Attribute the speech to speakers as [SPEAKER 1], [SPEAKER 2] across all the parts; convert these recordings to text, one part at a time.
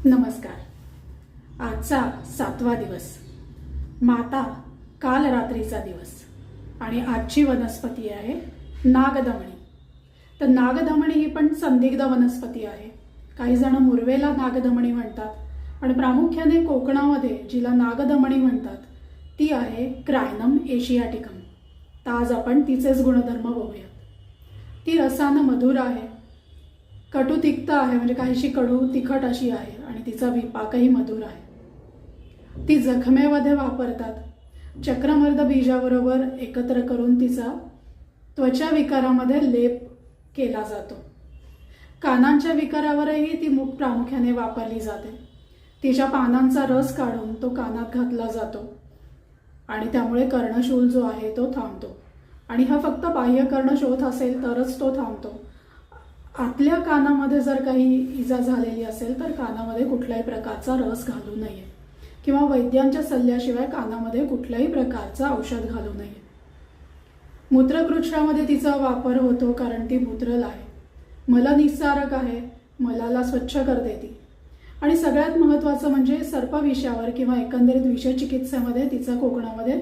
[SPEAKER 1] नमस्कार। आजचा 7वा दिवस, माता काल रात्रीचा दिवस आणि आजची वनस्पती आहे नागदमणी। तर नागदमणी ही पण संदिग्ध वनस्पती आहे। काही जण मुरवेला नागदमणी म्हणतात, पण प्रामुख्याने कोकणामध्ये जिला नागदमणी म्हणतात ती आहे क्रायनम एशियाटिकम। तर आज आपण तिचेच गुणधर्म बघूया। ती रसानं मधुर आहे, कटू तिक्त आहे, म्हणजे काहीशी कडू तिखट अशी आहे आणि तिचा विपाकही मधुर आहे। ती जखमेमध्ये वापरतात। चक्रमर्द बीजाबरोबर एकत्र करून तिचा त्वचा विकारामध्ये लेप केला जातो। कानांच्या विकारावरही ती प्रामुख्याने वापरली जाते। तिच्या पानांचा रस काढून तो कानात घातला जातो आणि त्यामुळे कर्णशूल जो आहे तो थांबतो। आणि हा फक्त बाह्य कर्णशोथ असेल तरच तो थांबतो। आतल्या कानामध्ये जर काही इजा झालेली असेल तर कानामध्ये कुठल्याही प्रकारचा रस घालू नये किंवा वैद्यांच्या सल्ल्याशिवाय कानामध्ये कुठल्याही प्रकारचं औषध घालू नये। मूत्रकृच्छामध्ये तिचा वापर होतो कारण ती मूत्रल आहे, मलनिस्सारक आहे, मलाला स्वच्छ करते ती। आणि सगळ्यात महत्त्वाचं म्हणजे सर्पविषावर किंवा एकंदरीत विषचिकित्सेमध्ये तिचा कोकणामध्ये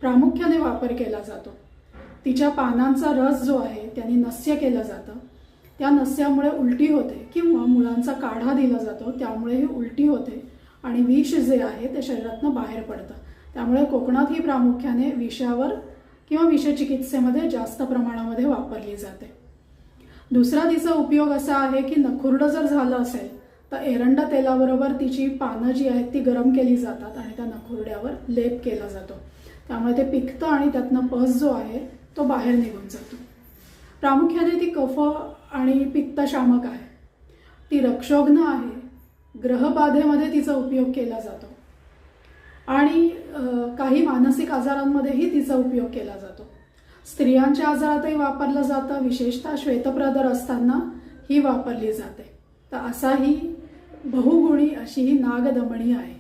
[SPEAKER 1] प्रामुख्याने वापर केला जातो। तिच्या पानांचा रस जो आहे त्याने नस्य केलं जातं, त्या नस्यामुळे उलटी होते किंवा मुलांचा काढा दिला जातो, त्यामुळे ही उलटी होते आणि विष जे आहे ते शरीरातून बाहेर पडतं। त्यामुळे कोकणात ही प्रामुख्याने विषावर किंवा विषचिकित्सेमध्ये जास्त प्रमाणामध्ये वापरली जाते। दुसरा तिचा उपयोग असा आहे की नखुरडं जर झालं असेल तर एरंड तेलाबरोबर तिची पानं जी आहेत ती गरम केली जातात आणि त्या नखुरड्यावर लेप केला जातो, त्यामुळे ते पिकतं आणि त्यातनं पस जो आहे तो बाहेर निघून जातो। प्रामुख्याने ती कफ आणि पित्तशामक आहे, ती रक्षोघ्न आहे, ग्रहबाधेमध्ये तिचा उपयोग केला जातो आणि काही मानसिक आजारांमध्येही तिचा उपयोग केला जातो। स्त्रियांच्या आजारातही वापरलं जातं, विशेषतः श्वेतप्रदर असताना ही वापरली जाते। तर असा ही बहुगुणी अशी ही नागदमणी आहे।